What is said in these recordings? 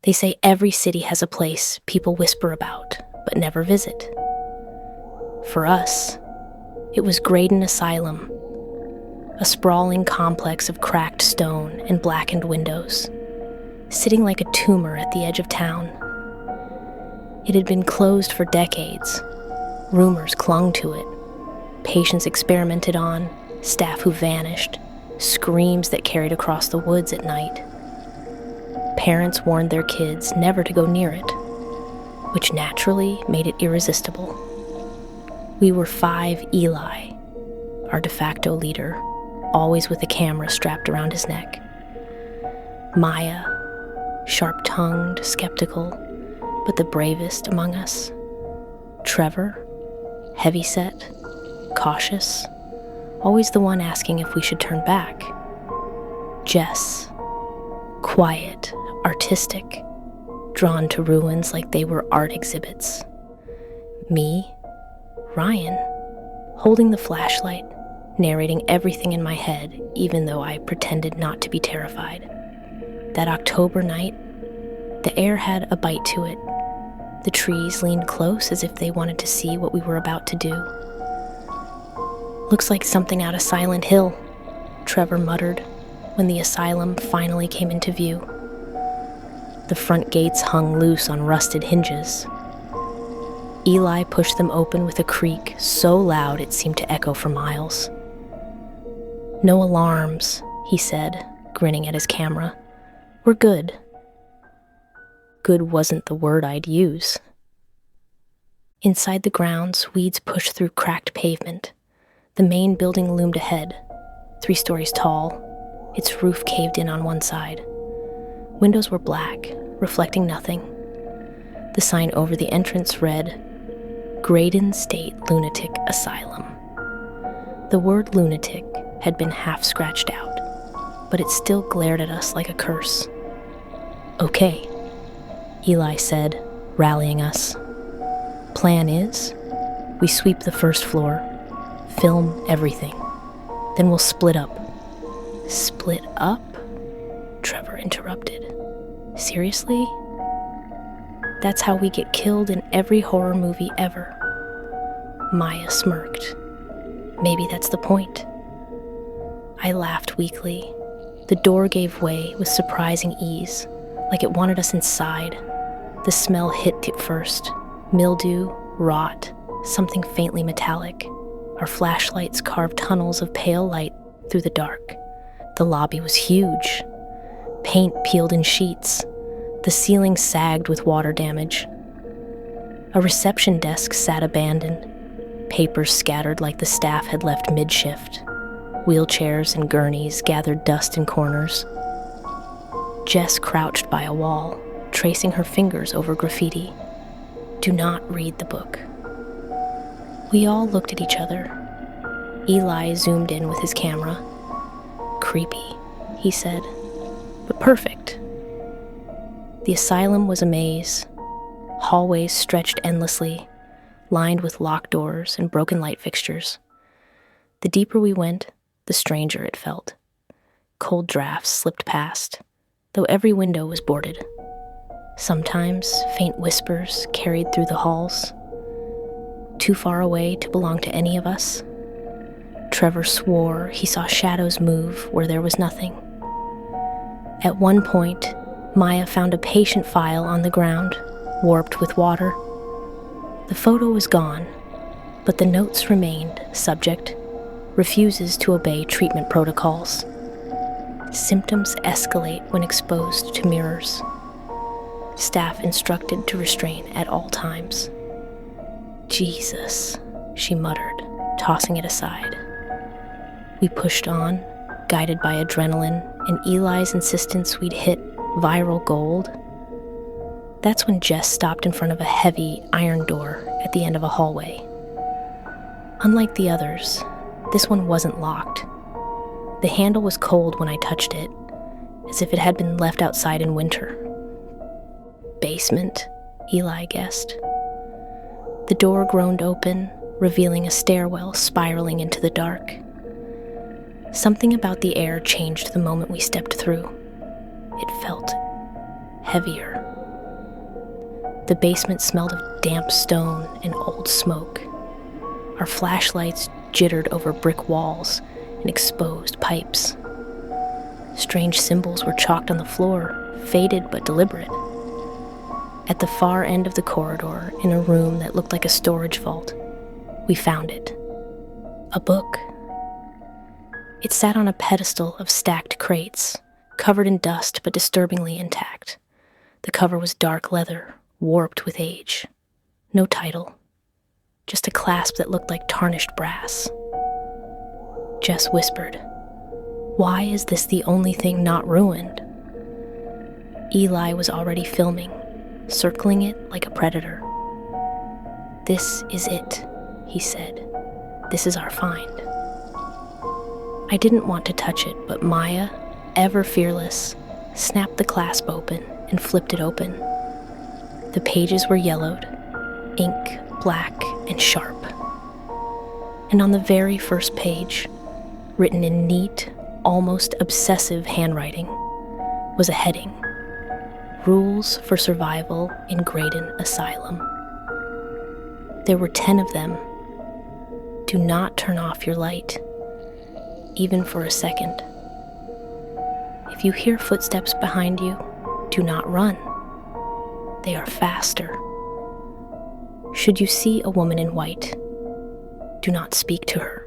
They say every city has a place people whisper about, but never visit. For us, it was Graydon Asylum, a sprawling complex of cracked stone and blackened windows, sitting like a tumor at the edge of town. It had been closed for decades. Rumors clung to it. Patients experimented on, staff who vanished, screams that carried across the woods at night. Parents warned their kids never to go near it, which naturally made it irresistible. We were 5 Eli, our de facto leader, always with a camera strapped around his neck. Maya, sharp-tongued, skeptical, but the bravest among us. Trevor, heavy-set, cautious, always the one asking if we should turn back. Jess, quiet, artistic, drawn to ruins like they were art exhibits. Me, Ryan, holding the flashlight, narrating everything in my head, even though I pretended not to be terrified. That October night, the air had a bite to it. The trees leaned close as if they wanted to see what we were about to do. "Looks like something out of Silent Hill," Trevor muttered when the asylum finally came into view. The front gates hung loose on rusted hinges. Eli pushed them open with a creak so loud it seemed to echo for miles. "No alarms," he said, grinning at his camera. "We're good." Good wasn't the word I'd use. Inside the grounds, weeds pushed through cracked pavement. The main building loomed ahead, 3 stories tall, its roof caved in on one side. Windows were black, reflecting nothing. The sign over the entrance read, "Graydon State Lunatic Asylum." The word lunatic had been half scratched out, but it still glared at us like a curse. "Okay," Eli said, rallying us. "Plan is, we sweep the first floor, film everything, then we'll split up." "Split up?" Trevor interrupted. "Seriously? That's how we get killed in every horror movie ever." Maya smirked. "Maybe that's the point." I laughed weakly. The door gave way with surprising ease, like it wanted us inside. The smell hit it first. Mildew, rot, something faintly metallic. Our flashlights carved tunnels of pale light through the dark. The lobby was huge. Paint peeled in sheets. The ceiling sagged with water damage. A reception desk sat abandoned, papers scattered like the staff had left mid-shift. Wheelchairs and gurneys gathered dust in corners. Jess crouched by a wall, tracing her fingers over graffiti. "Do not read the book." We all looked at each other. Eli zoomed in with his camera. "Creepy," he said, "but perfect." The asylum was a maze. Hallways stretched endlessly, lined with locked doors and broken light fixtures. The deeper we went, the stranger it felt. Cold drafts slipped past, though every window was boarded. Sometimes faint whispers carried through the halls. Too far away to belong to any of us. Trevor swore he saw shadows move where there was nothing. At one point, Maya found a patient file on the ground, warped with water. The photo was gone, but the notes remained. Subject: refuses to obey treatment protocols. Symptoms escalate when exposed to mirrors. Staff instructed to restrain at all times. "Jesus," she muttered, tossing it aside. We pushed on, guided by adrenaline and Eli's insistence we'd hit viral gold. That's when Jess stopped in front of a heavy iron door at the end of a hallway. Unlike the others, this one wasn't locked. The handle was cold when I touched it, as if it had been left outside in winter. "Basement," Eli guessed. The door groaned open, revealing a stairwell spiraling into the dark. Something about the air changed the moment we stepped through. It felt heavier. The basement smelled of damp stone and old smoke. Our flashlights jittered over brick walls and exposed pipes. Strange symbols were chalked on the floor, faded but deliberate. At the far end of the corridor, in a room that looked like a storage vault, we found it. A book. It sat on a pedestal of stacked crates, covered in dust but disturbingly intact. The cover was dark leather, warped with age. No title. Just a clasp that looked like tarnished brass. Jess whispered, "Why is this the only thing not ruined?" Eli was already filming, circling it like a predator. "This is it," he said. "This is our find." I didn't want to touch it, but Maya, ever fearless, snapped the clasp open and flipped it open. The pages were yellowed, ink black and sharp. And on the very first page, written in neat, almost obsessive handwriting, was a heading: Rules for Survival in Graydon Asylum. There were 10 of them. Do not turn off your light, even for a second. If you hear footsteps behind you, do not run. They are faster. Should you see a woman in white, do not speak to her.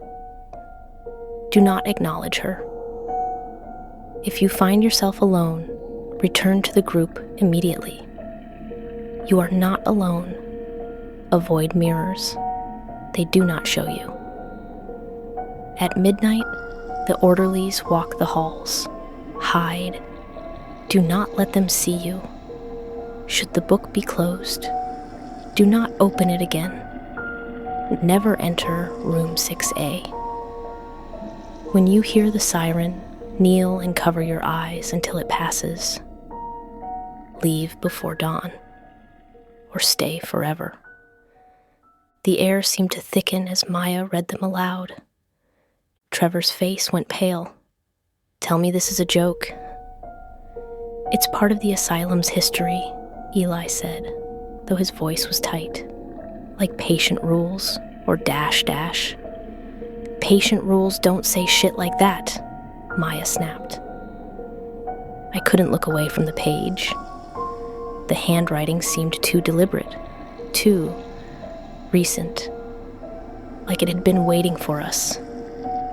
Do not acknowledge her. If you find yourself alone, return to the group immediately. You are not alone. Avoid mirrors. They do not show you. At midnight, the orderlies walk the halls. Hide. Do not let them see you. Should the book be closed, do not open it again. Never enter room 6A. When you hear the siren, kneel and cover your eyes until it passes. Leave before dawn, or stay forever. The air seemed to thicken as Maya read them aloud. Trevor's face went pale. "Tell me this is a joke." "It's part of the asylum's history," Eli said, though his voice was tight. "Like patient rules or dash dash." "Patient rules don't say shit like that," Maya snapped. I couldn't look away from the page. The handwriting seemed too deliberate, too recent, like it had been waiting for us.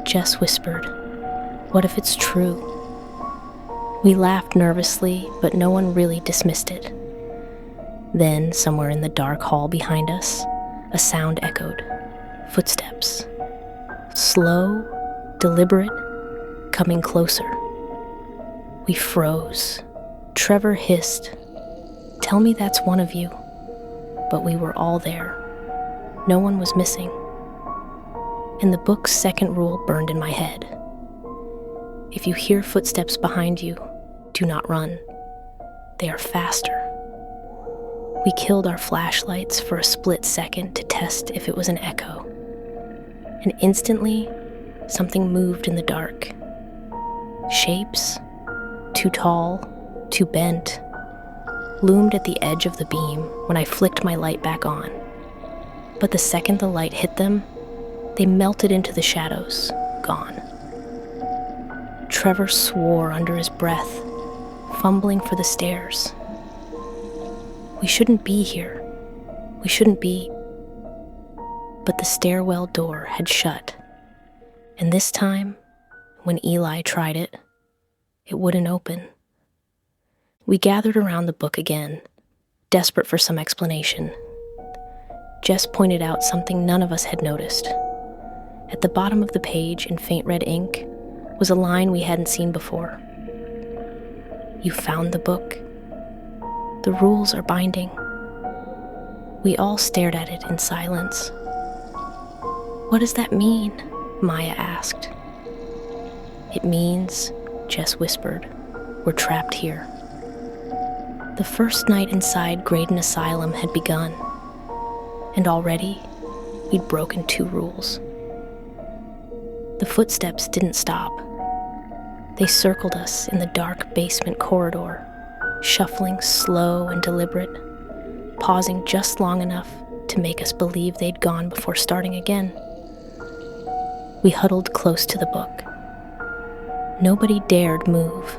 Jess whispered, "What if it's true?" We laughed nervously, but no one really dismissed it. Then, somewhere in the dark hall behind us, a sound echoed. Footsteps. Slow, deliberate, coming closer. We froze. Trevor hissed, "Tell me that's one of you." But we were all there. No one was missing. And the book's second rule burned in my head. If you hear footsteps behind you, do not run. They are faster. We killed our flashlights for a split second to test if it was an echo. And instantly, something moved in the dark. Shapes, too tall, too bent, loomed at the edge of the beam when I flicked my light back on. But the second the light hit them, they melted into the shadows, gone. Trevor swore under his breath, fumbling for the stairs. We shouldn't be here. We shouldn't be. But the stairwell door had shut. And this time, when Eli tried it, it wouldn't open. We gathered around the book again, desperate for some explanation. Jess pointed out something none of us had noticed. At the bottom of the page, in faint red ink, was a line we hadn't seen before. "You found the book. The rules are binding." We all stared at it in silence. "What does that mean?" Maya asked. "It means," Jess whispered, "we're trapped here." The first night inside Graydon Asylum had begun, and already we'd broken 2 rules. The footsteps didn't stop. They circled us in the dark basement corridor, shuffling slow and deliberate, pausing just long enough to make us believe they'd gone before starting again. We huddled close to the book. Nobody dared move.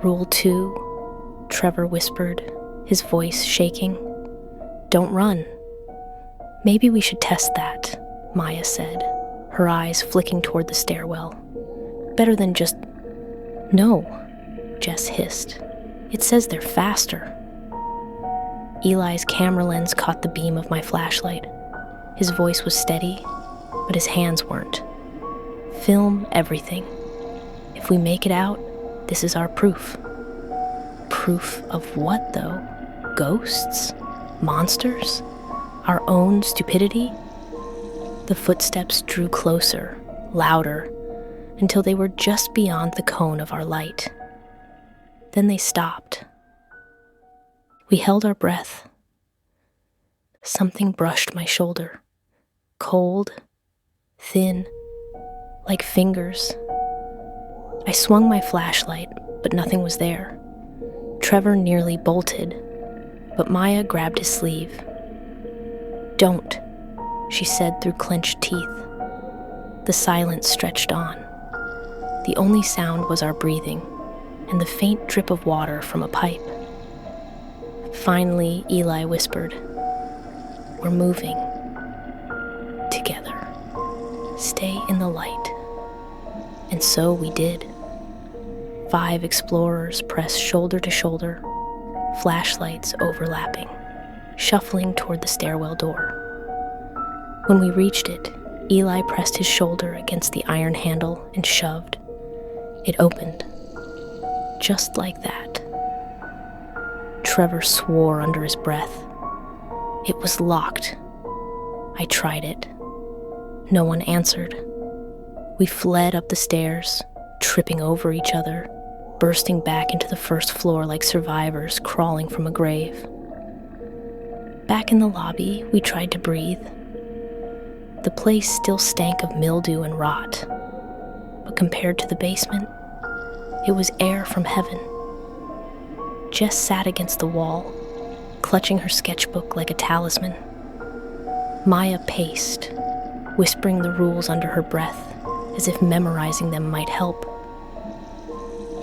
Rule 2, Trevor whispered, his voice shaking. Don't run. Maybe we should test that, Maya said, her eyes flicking toward the stairwell. Better than just... No, Jess hissed. It says they're faster. Eli's camera lens caught the beam of my flashlight. His voice was steady, but his hands weren't. Film everything. If we make it out, this is our proof. Proof of what, though? Ghosts? Monsters? Our own stupidity? The footsteps drew closer, louder, until they were just beyond the cone of our light. Then they stopped. We held our breath. Something brushed my shoulder. Cold, thin, like fingers. I swung my flashlight, but nothing was there. Trevor nearly bolted, but Maya grabbed his sleeve. Don't, she said through clenched teeth. The silence stretched on. The only sound was our breathing and the faint drip of water from a pipe. Finally, Eli whispered, "We're moving. Together. Stay in the light." And so we did. 5 explorers pressed shoulder to shoulder, flashlights overlapping, shuffling toward the stairwell door. When we reached it, Eli pressed his shoulder against the iron handle and shoved. It opened. Just like that. Trevor swore under his breath. It was locked. I tried it. No one answered. We fled up the stairs, tripping over each other, bursting back into the first floor like survivors crawling from a grave. Back in the lobby, we tried to breathe. The place still stank of mildew and rot, but compared to the basement, it was air from heaven. Jess sat against the wall, clutching her sketchbook like a talisman. Maya paced, whispering the rules under her breath, as if memorizing them might help.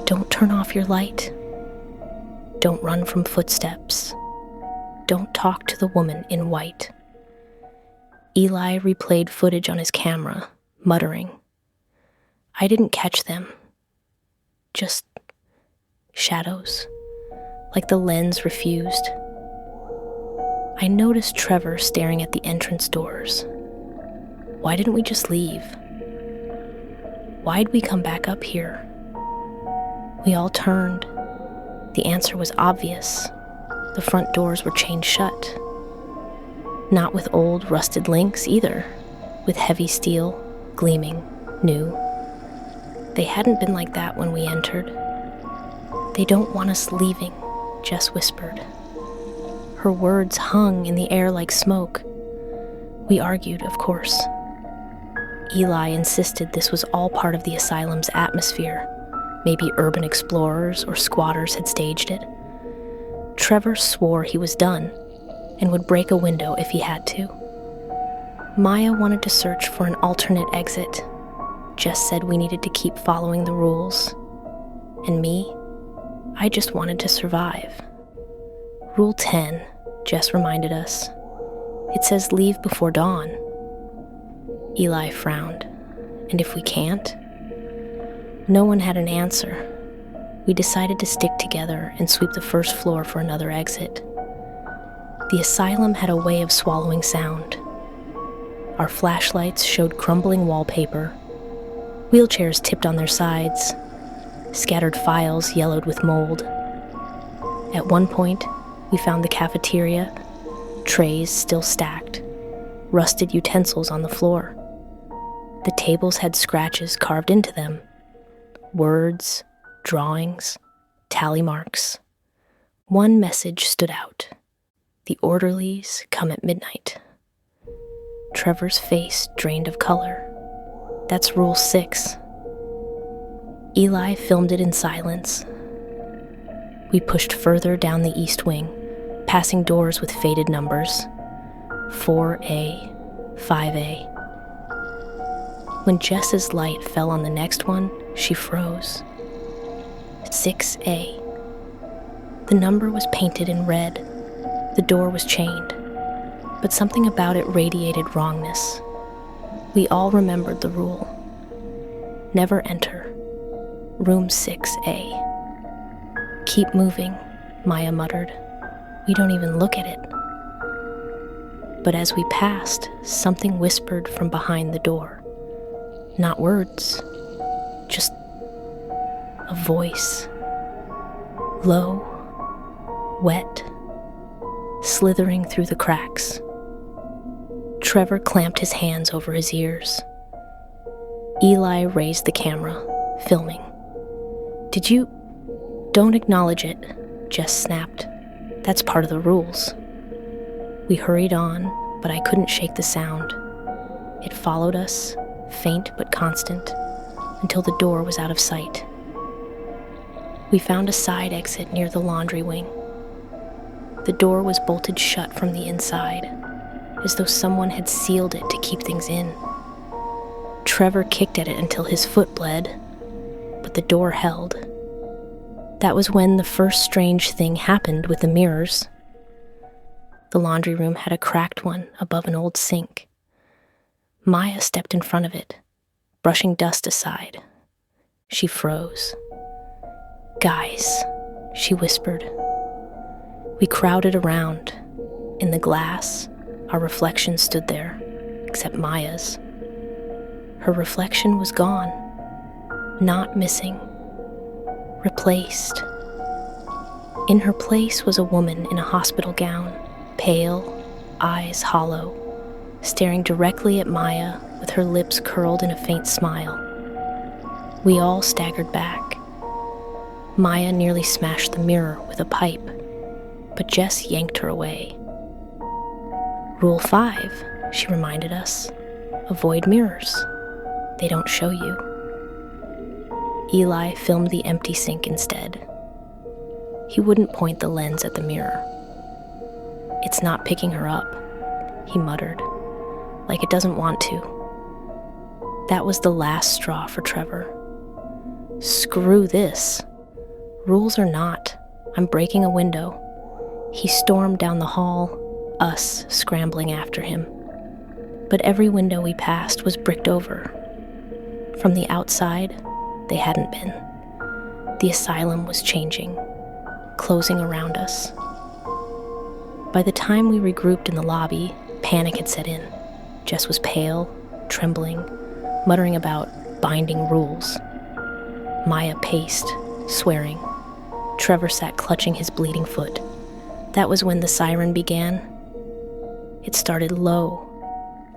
Don't turn off your light. Don't run from footsteps. Don't talk to the woman in white. Eli replayed footage on his camera, muttering. I didn't catch them. Just shadows, like the lens refused. I noticed Trevor staring at the entrance doors. Why didn't we just leave? Why'd we come back up here? We all turned. The answer was obvious. The front doors were chained shut. Not with old, rusted links either, with heavy steel, gleaming, new. They hadn't been like that when we entered. They don't want us leaving, Jess whispered. Her words hung in the air like smoke. We argued, of course. Eli insisted this was all part of the asylum's atmosphere. Maybe urban explorers or squatters had staged it. Trevor swore he was done and would break a window if he had to. Maya wanted to search for an alternate exit. Jess said we needed to keep following the rules. And me, I just wanted to survive. Rule 10, Jess reminded us. It says leave before dawn. Eli frowned. And if we can't? No one had an answer. We decided to stick together and sweep the first floor for another exit. The asylum had a way of swallowing sound. Our flashlights showed crumbling wallpaper. Wheelchairs tipped on their sides. Scattered files yellowed with mold. At one point, we found the cafeteria, trays still stacked, rusted utensils on the floor. The tables had scratches carved into them. Words, drawings, tally marks. One message stood out. The orderlies come at midnight. Trevor's face drained of color. That's Rule 6. Eli filmed it in silence. We pushed further down the east wing, passing doors with faded numbers. 4A, 5A. When Jess's light fell on the next one, she froze. 6A. The number was painted in red. The door was chained, but something about it radiated wrongness. We all remembered the rule. Never enter. Room 6A. Keep moving, Maya muttered. We don't even look at it. But as we passed, something whispered from behind the door. Not words, just a voice. Low, wet, slithering through the cracks. Trevor clamped his hands over his ears. Eli raised the camera, filming. Don't acknowledge it, Jess snapped. That's part of the rules. We hurried on, but I couldn't shake the sound. It followed us, faint but constant, until the door was out of sight. We found a side exit near the laundry wing. The door was bolted shut from the inside, as though someone had sealed it to keep things in. Trevor kicked at it until his foot bled, but the door held. That was when the first strange thing happened with the mirrors. The laundry room had a cracked one above an old sink. Maya stepped in front of it, brushing dust aside. She froze. "Guys," she whispered. We crowded around. In the glass, our reflection stood there, except Maya's. Her reflection was gone, not missing, replaced. In her place was a woman in a hospital gown, pale, eyes hollow, staring directly at Maya with her lips curled in a faint smile. We all staggered back. Maya nearly smashed the mirror with a pipe, but Jess yanked her away. Rule 5, she reminded us. Avoid mirrors. They don't show you. Eli filmed the empty sink instead. He wouldn't point the lens at the mirror. "It's not picking her up," he muttered, like it doesn't want to. That was the last straw for Trevor. Screw this. Rules or not, I'm breaking a window. He stormed down the hall, us scrambling after him. But every window we passed was bricked over. From the outside, they hadn't been. The asylum was changing, closing around us. By the time we regrouped in the lobby, panic had set in. Jess was pale, trembling, muttering about binding rules. Maya paced, swearing. Trevor sat clutching his bleeding foot. That was when the siren began. It started low,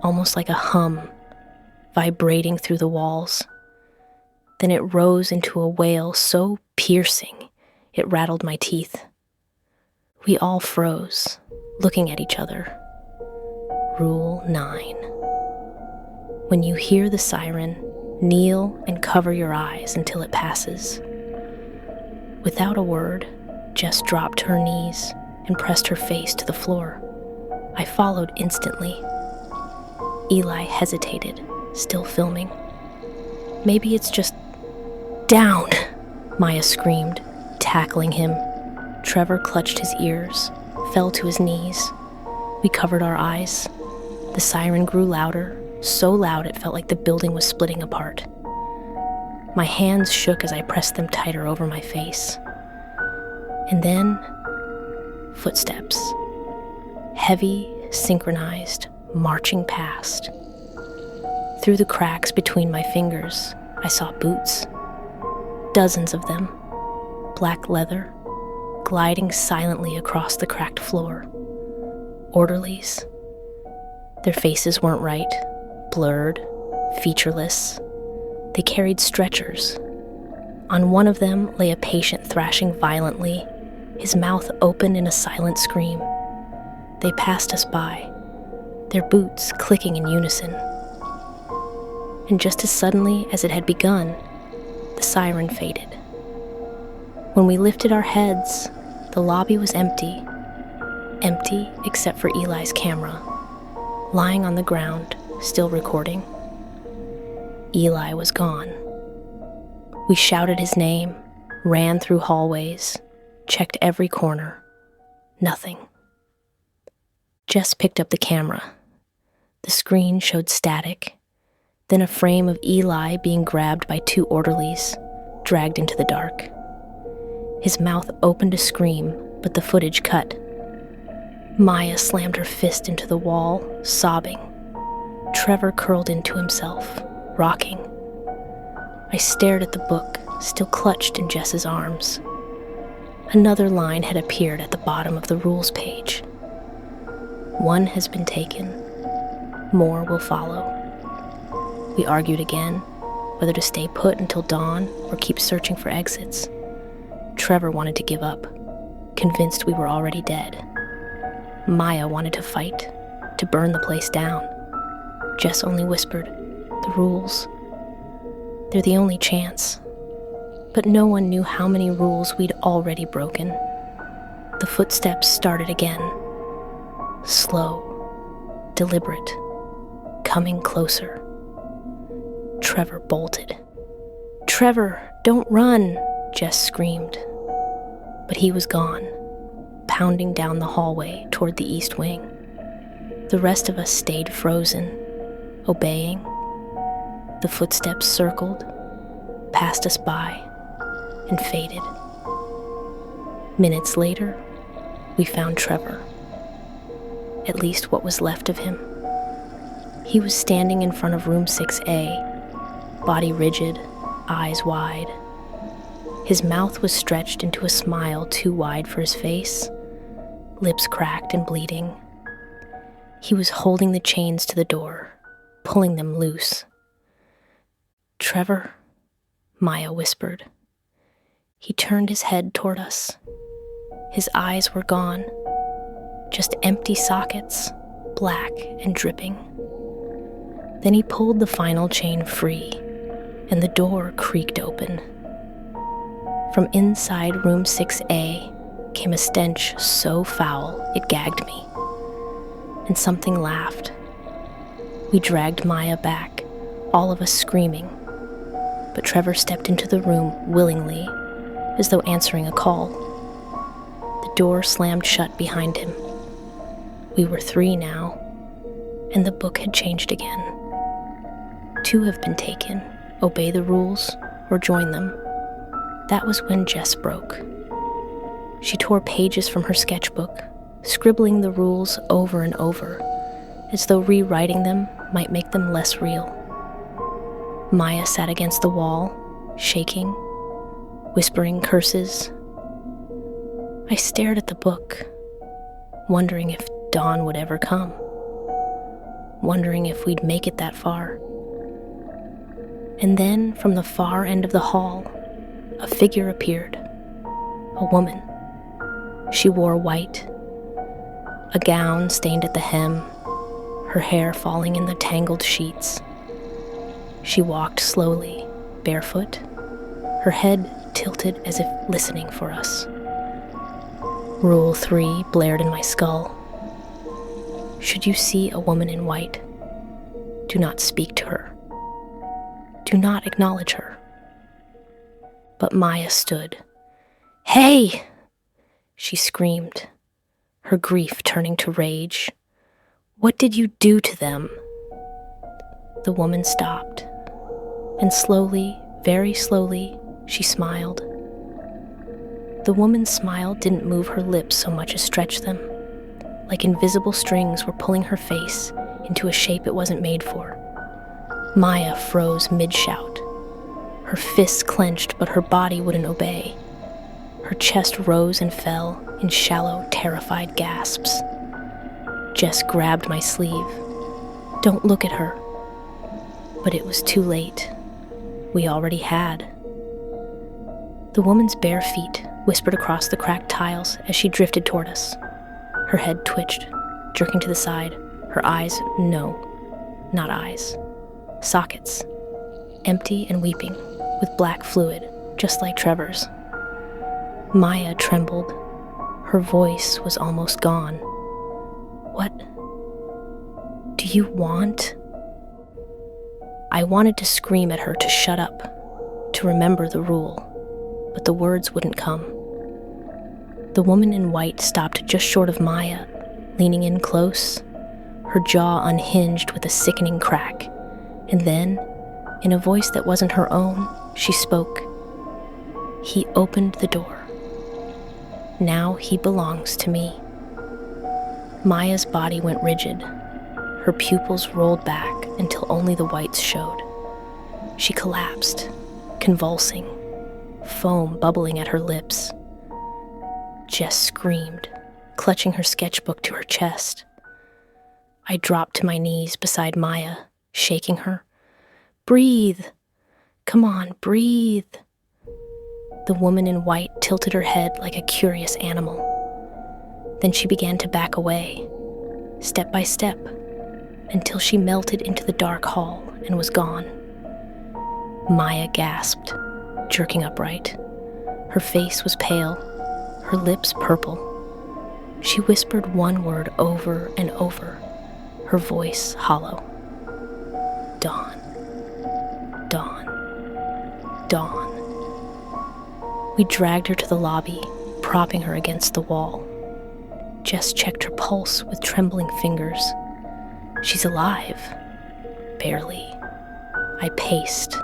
almost like a hum, vibrating through the walls. Then it rose into a wail so piercing it rattled my teeth. We all froze, looking at each other. Rule 9. When you hear the siren, kneel and cover your eyes until it passes. Without a word, Jess dropped to her knees and pressed her face to the floor. I followed instantly. Eli hesitated, still filming. "Maybe it's just down," Maya screamed, tackling him. Trevor clutched his ears, fell to his knees. We covered our eyes. The siren grew louder, so loud it felt like the building was splitting apart. My hands shook as I pressed them tighter over my face. And then, footsteps. Heavy, synchronized, marching past. Through the cracks between my fingers, I saw boots. Dozens of them, black leather, gliding silently across the cracked floor. Orderlies. Their faces weren't right, blurred, featureless. They carried stretchers. On one of them lay a patient thrashing violently, his mouth open in a silent scream. They passed us by, their boots clicking in unison. And just as suddenly as it had begun, the siren faded. When we lifted our heads, the lobby was empty. empty except for Eli's camera, lying on the ground, still recording. Eli was gone. We shouted his name, ran through hallways, checked every corner. Nothing. Jess picked up the camera. The screen showed static, then a frame of Eli being grabbed by 2 orderlies, dragged into the dark. His mouth opened to scream, but the footage cut. Maya slammed her fist into the wall, sobbing. Trevor curled into himself, rocking. I stared at the book, still clutched in Jess's arms. Another line had appeared at the bottom of the rules page. 1 has been taken. More will follow. We argued again, whether to stay put until dawn or keep searching for exits. Trevor wanted to give up, convinced we were already dead. Maya wanted to fight, to burn the place down. Jess only whispered, "The rules. They're the only chance." But no one knew how many rules we'd already broken. The footsteps started again. Slow, deliberate, coming closer. Trevor bolted. "Trevor, don't run," Jess screamed. But he was gone, pounding down the hallway toward the east wing. The rest of us stayed frozen, obeying. The footsteps circled, passed us by, and faded. Minutes later, we found Trevor. At least what was left of him. He was standing in front of room 6A, body rigid, eyes wide. His mouth was stretched into a smile too wide for his face, lips cracked and bleeding. He was holding the chains to the door, pulling them loose. "Trevor," Maya whispered. He turned his head toward us. His eyes were gone, just empty sockets, black and dripping. Then he pulled the final chain free, and the door creaked open. From inside room 6A came a stench so foul it gagged me. And something laughed. We dragged Maya back, all of us screaming. But Trevor stepped into the room willingly, as though answering a call. The door slammed shut behind him. We were 3 now, and the book had changed again. 2 have been taken, obey the rules, or join them. That was when Jess broke. She tore pages from her sketchbook, scribbling the rules over and over, as though rewriting them might make them less real. Maya sat against the wall, shaking, whispering curses. I stared at the book, wondering if dawn would ever come, wondering if we'd make it that far. And then, from the far end of the hall, a figure appeared, a woman. She wore white, a gown stained at the hem, her hair falling in the tangled sheets. She walked slowly, barefoot, her head tilted as if listening for us. Rule 3 blared in my skull. Should you see a woman in white, do not speak to her. Do not acknowledge her. But Maya stood. "Hey!" she screamed, her grief turning to rage. "What did you do to them?" The woman stopped, and slowly, very slowly, she smiled. The woman's smile didn't move her lips so much as stretch them, like invisible strings were pulling her face into a shape it wasn't made for. Maya froze mid-shout. Her fists clenched, but her body wouldn't obey. Her chest rose and fell in shallow, terrified gasps. Jess grabbed my sleeve. "Don't look at her." But it was too late. We already had. The woman's bare feet whispered across the cracked tiles as she drifted toward us. Her head twitched, jerking to the side. Her eyes, no, not eyes. Sockets, empty and weeping, with black fluid, just like Trevor's. Maya trembled. Her voice was almost gone. What do you want? I wanted to scream at her to shut up, to remember the rule, but the words wouldn't come. The woman in white stopped just short of Maya, leaning in close, her jaw unhinged with a sickening crack, and then, in a voice that wasn't her own, she spoke. He opened the door. Now he belongs to me. Maya's body went rigid. Her pupils rolled back until only the whites showed. She collapsed, convulsing, foam bubbling at her lips. Jess screamed, clutching her sketchbook to her chest. I dropped to my knees beside Maya, shaking her. Breathe! Come on, breathe! The woman in white tilted her head like a curious animal. Then she began to back away, step by step, until she melted into the dark hall and was gone. Maya gasped, jerking upright. Her face was pale, her lips purple. She whispered one word over and over, her voice hollow. Dawn. Dawn. Dawn. We dragged her to the lobby, propping her against the wall. Jess checked her pulse with trembling fingers. She's alive. Barely. I paced,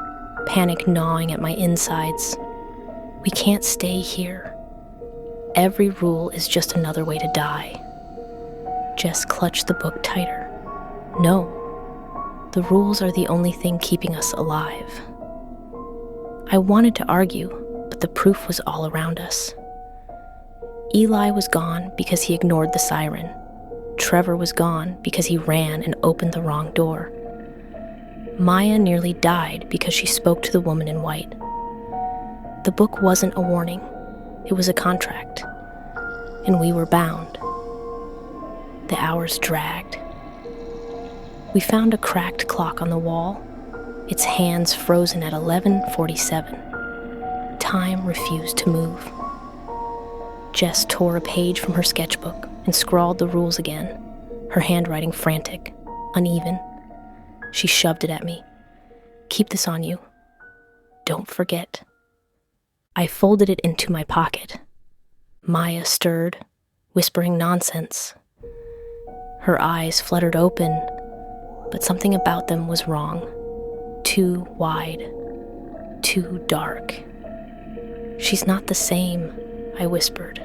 panic gnawing at my insides. We can't stay here. Every rule is just another way to die. Jess clutched the book tighter. No. The rules are the only thing keeping us alive. I wanted to argue, but the proof was all around us. Eli was gone because he ignored the siren. Trevor was gone because he ran and opened the wrong door. Maya nearly died because she spoke to the woman in white. The book wasn't a warning. It was a contract. And we were bound. The hours dragged. We found a cracked clock on the wall, its hands frozen at 11:47. Time refused to move. Jess tore a page from her sketchbook and scrawled the rules again, her handwriting frantic, uneven. She shoved it at me. Keep this on you. Don't forget. I folded it into my pocket. Maya stirred, whispering nonsense. Her eyes fluttered open, but something about them was wrong. Too wide, too dark. She's not the same, I whispered.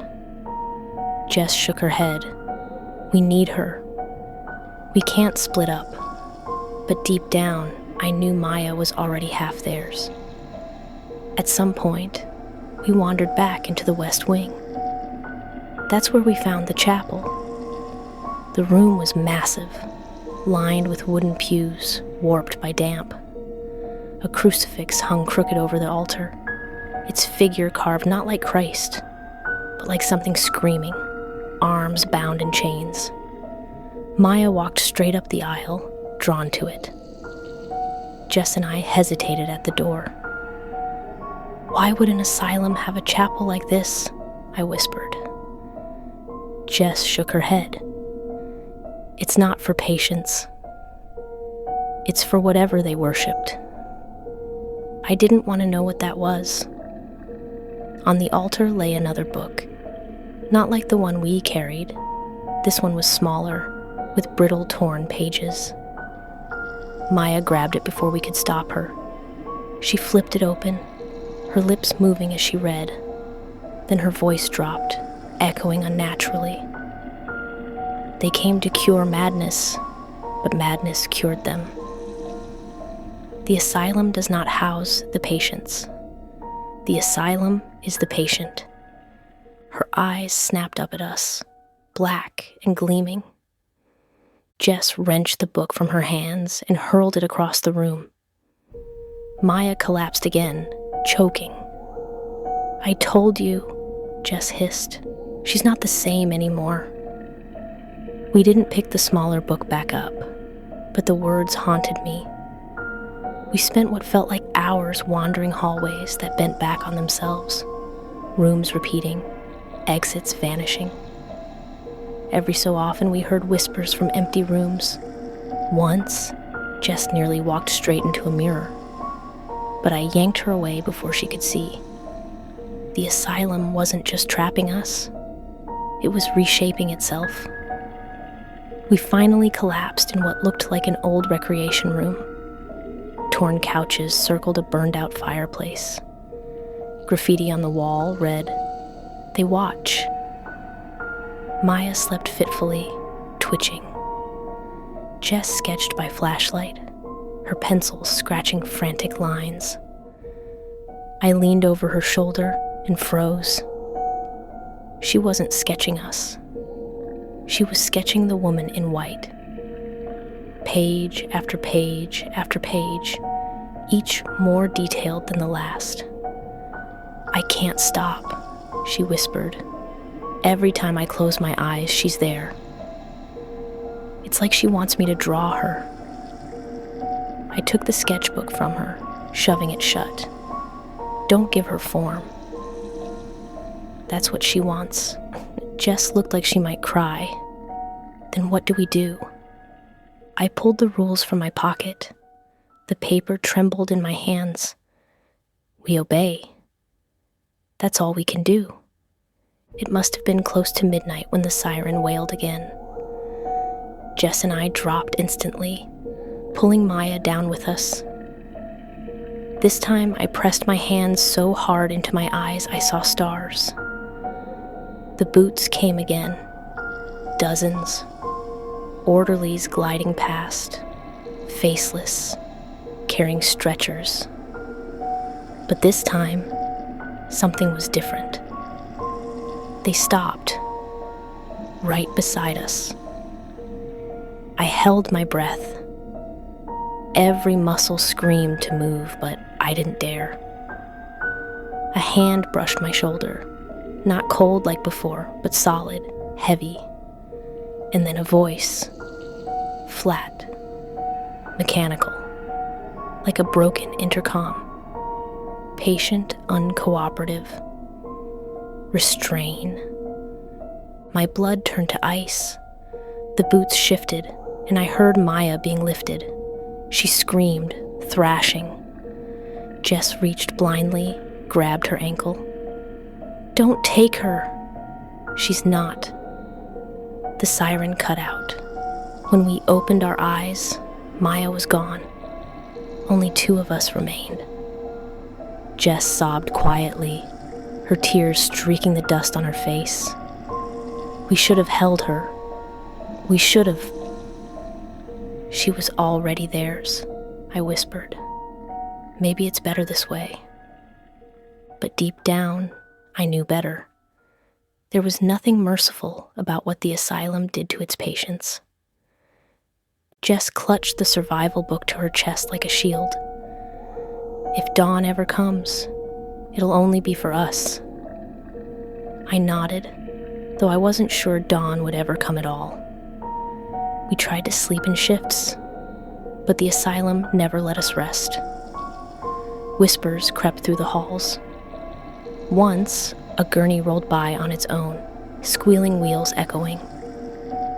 Jess shook her head. We need her. We can't split up. But deep down, I knew Maya was already half theirs. At some point, we wandered back into the West Wing. That's where we found the chapel. The room was massive, lined with wooden pews, warped by damp. A crucifix hung crooked over the altar, its figure carved not like Christ, but like something screaming, arms bound in chains. Maya walked straight up the aisle, drawn to it. Jess and I hesitated at the door. Why would an asylum have a chapel like this? I whispered. Jess shook her head. It's not for patients. It's for whatever they worshipped. I didn't want to know what that was. On the altar lay another book, not like the one we carried. This one was smaller, with brittle, torn pages. Maya grabbed it before we could stop her. She flipped it open, her lips moving as she read. Then her voice dropped, echoing unnaturally. They came to cure madness, but madness cured them. The asylum does not house the patients. The asylum is the patient. Her eyes snapped up at us, black and gleaming. Jess wrenched the book from her hands and hurled it across the room. Maya collapsed again, choking. I told you, Jess hissed. She's not the same anymore. We didn't pick the smaller book back up, but the words haunted me. We spent what felt like hours wandering hallways that bent back on themselves, rooms repeating, exits vanishing. Every so often, we heard whispers from empty rooms. Once, Jess nearly walked straight into a mirror, but I yanked her away before she could see. The asylum wasn't just trapping us, it was reshaping itself. We finally collapsed in what looked like an old recreation room. Torn couches circled a burned-out fireplace. Graffiti on the wall read, "They watch." Maya slept fitfully, twitching. Jess sketched by flashlight, her pencils scratching frantic lines. I leaned over her shoulder and froze. She wasn't sketching us. She was sketching the woman in white. Page after page after page, each more detailed than the last. "I can't stop," she whispered. "Every time I close my eyes, she's there. It's like she wants me to draw her." I took the sketchbook from her, shoving it shut. "Don't give her form." "That's what she wants." Jess looked like she might cry. "Then what do we do?" I pulled the rules from my pocket. The paper trembled in my hands. We obey. That's all we can do. It must have been close to midnight when the siren wailed again. Jess and I dropped instantly, pulling Maya down with us. This time I pressed my hands so hard into my eyes I saw stars. The boots came again, dozens, orderlies gliding past, faceless, carrying stretchers. But this time, something was different. They stopped, right beside us. I held my breath. Every muscle screamed to move, but I didn't dare. A hand brushed my shoulder, not cold like before, but solid, heavy. And then a voice, flat, mechanical, like a broken intercom. Patient, uncooperative. Restrain. My blood turned to ice. The boots shifted, and I heard Maya being lifted. She screamed, thrashing. Jess reached blindly, grabbed her ankle. "Don't take her." "She's not." The siren cut out. When we opened our eyes, Maya was gone. Only two of us remained. Jess sobbed quietly, her tears streaking the dust on her face. "We should have held her. We should have." "She was already theirs," I whispered. "Maybe it's better this way." But deep down, I knew better. There was nothing merciful about what the asylum did to its patients. Jess clutched the survival book to her chest like a shield. "If dawn ever comes, it'll only be for us." I nodded, though I wasn't sure dawn would ever come at all. We tried to sleep in shifts, but the asylum never let us rest. Whispers crept through the halls. Once, a gurney rolled by on its own, squealing wheels echoing.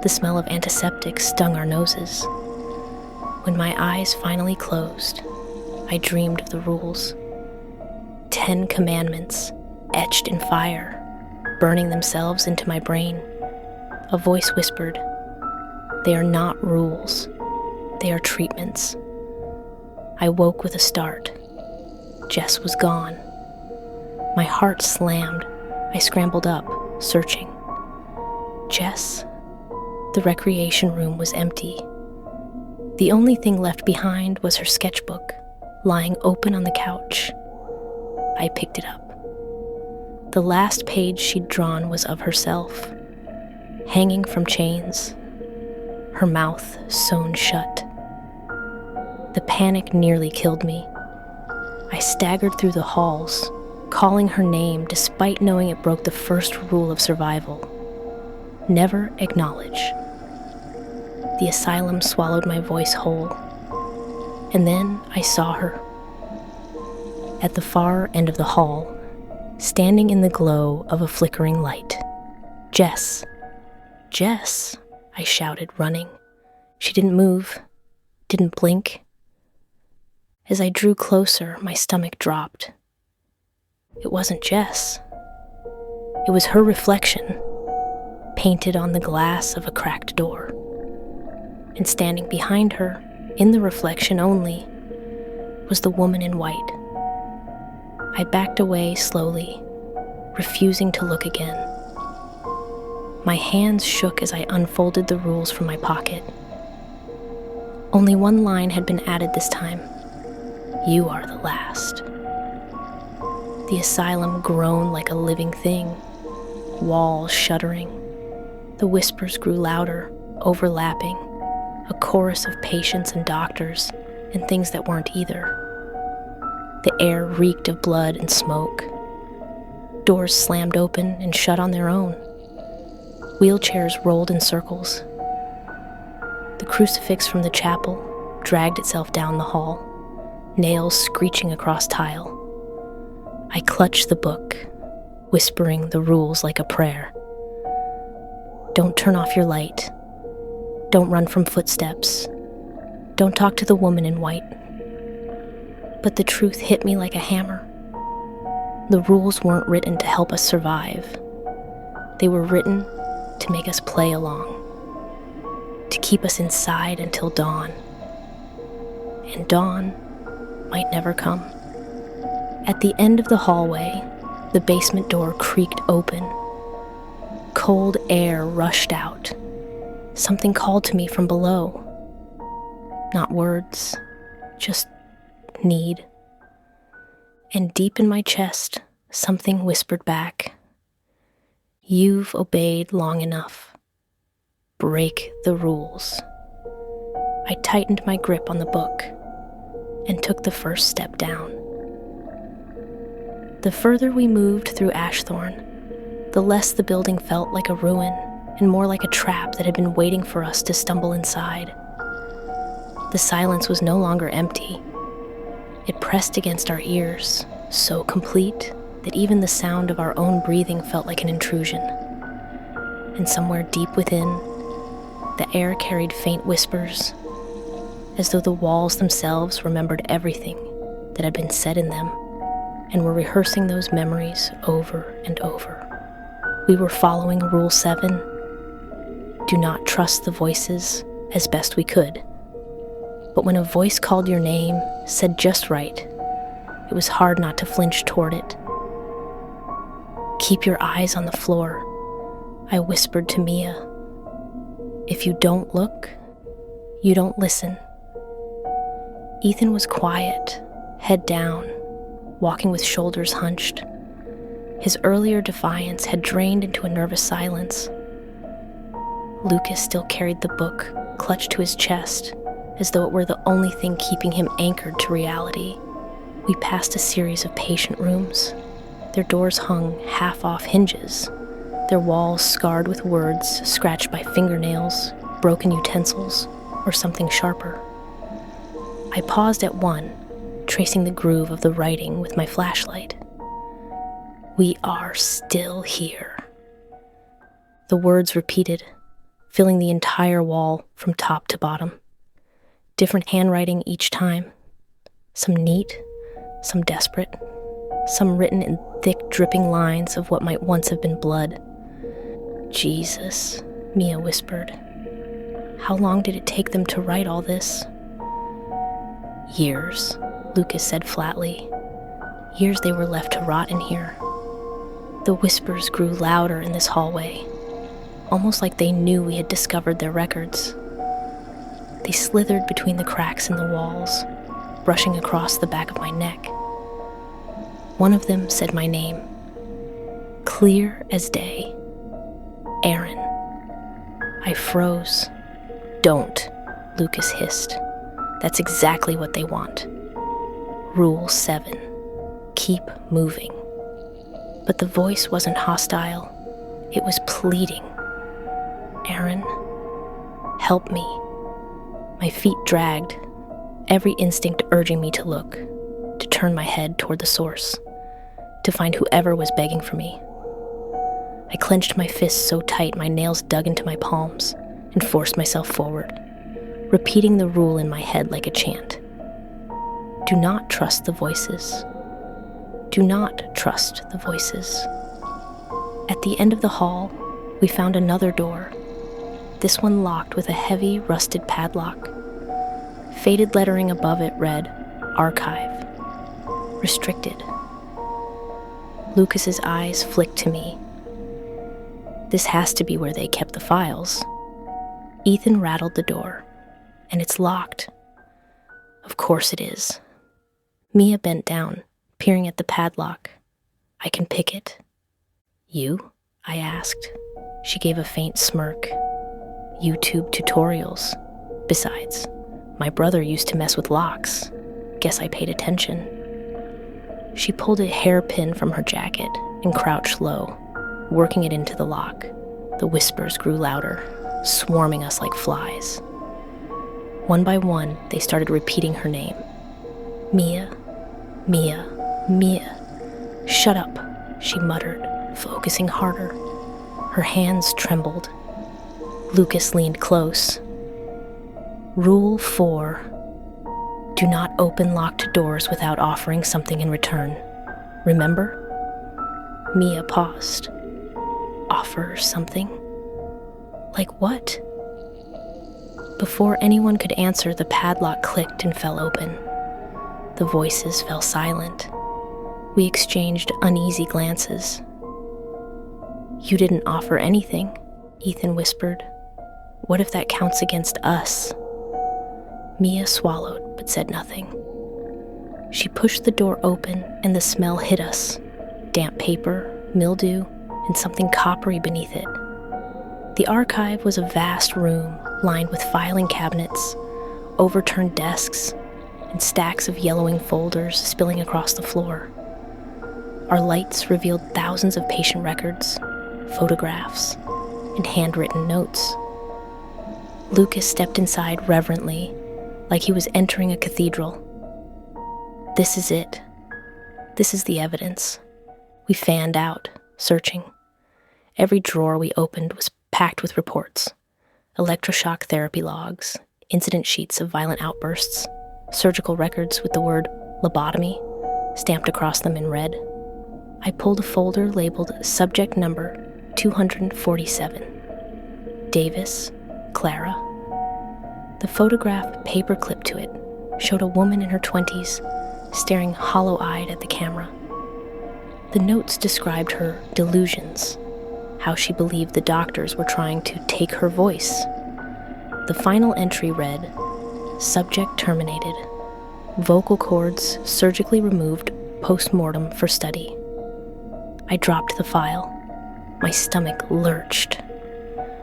The smell of antiseptic stung our noses. When my eyes finally closed, I dreamed of the rules. 10 commandments, etched in fire, burning themselves into my brain. A voice whispered, "They are not rules. They are treatments." I woke with a start. Jess was gone. My heart slammed. I scrambled up, searching. Jess? The recreation room was empty. The only thing left behind was her sketchbook, lying open on the couch. I picked it up. The last page she'd drawn was of herself, hanging from chains, her mouth sewn shut. The panic nearly killed me. I staggered through the halls, calling her name despite knowing it broke the first rule of survival. Never acknowledge. The asylum swallowed my voice whole. And then I saw her. At the far end of the hall, standing in the glow of a flickering light. Jess. Jess," I shouted, running. She didn't move, didn't blink. As I drew closer, my stomach dropped. It wasn't Jess. It was her reflection, painted on the glass of a cracked door. And standing behind her, in the reflection only, was the woman in white. I backed away slowly, refusing to look again. My hands shook as I unfolded the rules from my pocket. Only one line had been added this time. "You are the last." The asylum groaned like a living thing, walls shuddering. The whispers grew louder, overlapping, a chorus of patients and doctors and things that weren't either. The air reeked of blood and smoke. Doors slammed open and shut on their own. Wheelchairs rolled in circles. The crucifix from the chapel dragged itself down the hall, nails screeching across tile. I clutched the book, whispering the rules like a prayer. Don't turn off your light. Don't run from footsteps. Don't talk to the woman in white. But the truth hit me like a hammer. The rules weren't written to help us survive. They were written to make us play along, to keep us inside until dawn. And dawn might never come. At the end of the hallway, the basement door creaked open. Cold air rushed out. Something called to me from below. Not words, just need. And deep in my chest, something whispered back, "You've obeyed long enough. Break the rules." I tightened my grip on the book and took the first step down. The further we moved through Ashthorne, the less the building felt like a ruin and more like a trap that had been waiting for us to stumble inside. The silence was no longer empty. It pressed against our ears, so complete that even the sound of our own breathing felt like an intrusion. And somewhere deep within, the air carried faint whispers, as though the walls themselves remembered everything that had been said in them and were rehearsing those memories over and over. We were following Rule 7. Do not trust the voices as best we could. But when a voice called your name, said just right, it was hard not to flinch toward it. Keep your eyes on the floor, I whispered to Mia. If you don't look, you don't listen. Ethan was quiet, head down, walking with shoulders hunched. His earlier defiance had drained into a nervous silence. Lucas still carried the book, clutched to his chest, as though it were the only thing keeping him anchored to reality. We passed a series of patient rooms. Their doors hung half off hinges, their walls scarred with words scratched by fingernails, broken utensils, or something sharper. I paused at one, tracing the groove of the writing with my flashlight. We are still here. The words repeated, filling the entire wall from top to bottom. Different handwriting each time. Some neat, some desperate, some written in thick, dripping lines of what might once have been blood. Jesus, Mia whispered. How long did it take them to write all this? Years, Lucas said flatly. Years they were left to rot in here. The whispers grew louder in this hallway, almost like they knew we had discovered their records. They slithered between the cracks in the walls, brushing across the back of my neck. One of them said my name, clear as day. Aaron. I froze. Don't, Lucas hissed. That's exactly what they want. Rule 7. Keep moving. But the voice wasn't hostile. It was pleading. Aaron, help me. My feet dragged, every instinct urging me to look, to turn my head toward the source, to find whoever was begging for me. I clenched my fists so tight my nails dug into my palms and forced myself forward, repeating the rule in my head like a chant. Do not trust the voices. Do not trust the voices. At the end of the hall, we found another door, this one locked with a heavy, rusted padlock. Faded lettering above it read, Archive. Restricted. Lucas's eyes flicked to me. This has to be where they kept the files. Ethan rattled the door, and it's locked. Of course it is. Mia bent down, peering at the padlock. I can pick it. You? I asked. She gave a faint smirk. YouTube tutorials. Besides, my brother used to mess with locks. Guess I paid attention. She pulled a hairpin from her jacket and crouched low, working it into the lock. The whispers grew louder, swarming us like flies. One by one, they started repeating her name. Mia, Mia, Mia. Shut up, she muttered, focusing harder. Her hands trembled. Lucas leaned close. Rule 4. Do not open locked doors without offering something in return. Remember? Mia paused. Offer something? Like what? Before anyone could answer, the padlock clicked and fell open. The voices fell silent. We exchanged uneasy glances. You didn't offer anything, Ethan whispered. What if that counts against us? Mia swallowed, but said nothing. She pushed the door open, and the smell hit us. Damp paper, mildew, and something coppery beneath it. The archive was a vast room lined with filing cabinets, overturned desks, and stacks of yellowing folders spilling across the floor. Our lights revealed thousands of patient records, photographs, and handwritten notes. Lucas stepped inside reverently, like he was entering a cathedral. This is it. This is the evidence. We fanned out, searching. Every drawer we opened was packed with reports. Electroshock therapy logs, incident sheets of violent outbursts, surgical records with the word lobotomy stamped across them in red. I pulled a folder labeled Subject Number 247. Davis, Clara. The photograph paperclipped to it showed a woman in her 20s staring hollow-eyed at the camera. The notes described her delusions, how she believed the doctors were trying to take her voice. The final entry read, Subject terminated. Vocal cords surgically removed post-mortem for study. I dropped the file. My stomach lurched.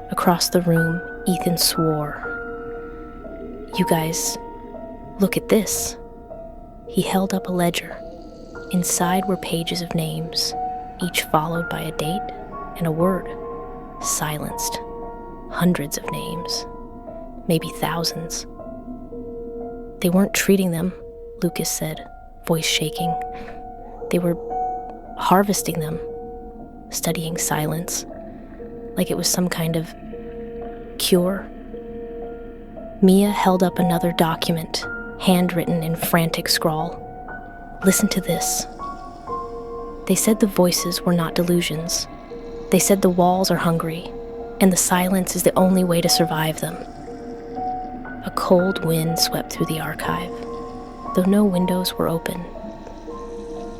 Across the room, Ethan swore. You guys, look at this. He held up a ledger. Inside were pages of names, each followed by a date and a word. Silenced. Hundreds of names. Maybe thousands. They weren't treating them, Lucas said, voice shaking. They were harvesting them, studying silence, like it was some kind of cure. Mia held up another document, handwritten in frantic scrawl. Listen to this. They said the voices were not delusions. They said the walls are hungry, and the silence is the only way to survive them. A cold wind swept through the archive, though no windows were open.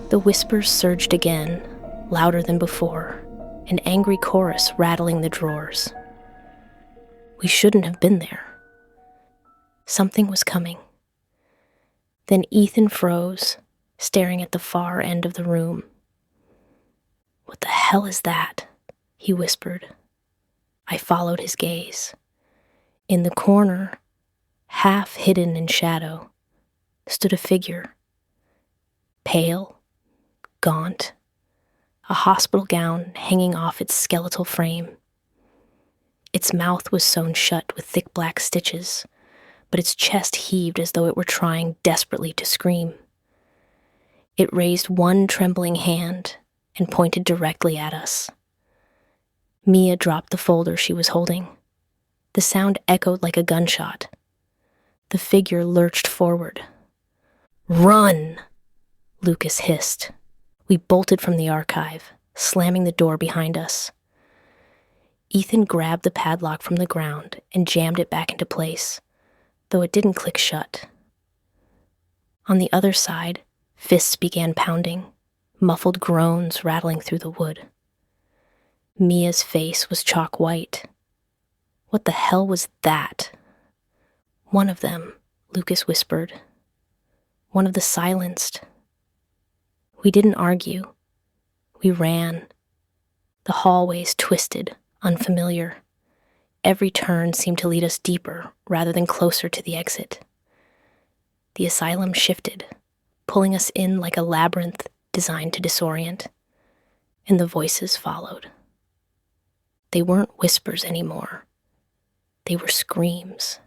The whispers surged again, louder than before, an angry chorus rattling the drawers. We shouldn't have been there. Something was coming. Then Ethan froze, staring at the far end of the room. What the hell is that? He whispered. I followed his gaze. In the corner, half hidden in shadow, stood a figure. Pale, gaunt, a hospital gown hanging off its skeletal frame. Its mouth was sewn shut with thick black stitches, but its chest heaved as though it were trying desperately to scream. It raised one trembling hand and pointed directly at us. Mia dropped the folder she was holding. The sound echoed like a gunshot. The figure lurched forward. "Run!" Lucas hissed. We bolted from the archive, slamming the door behind us. Ethan grabbed the padlock from the ground and jammed it back into place, though it didn't click shut. On the other side, fists began pounding, muffled groans rattling through the wood. Mia's face was chalk white. What the hell was that? "One of them," Lucas whispered. "One of the silenced." We didn't argue. We ran. The hallways twisted, unfamiliar. Every turn seemed to lead us deeper rather than closer to the exit. The asylum shifted, pulling us in like a labyrinth designed to disorient, and the voices followed. They weren't whispers anymore. They were screams.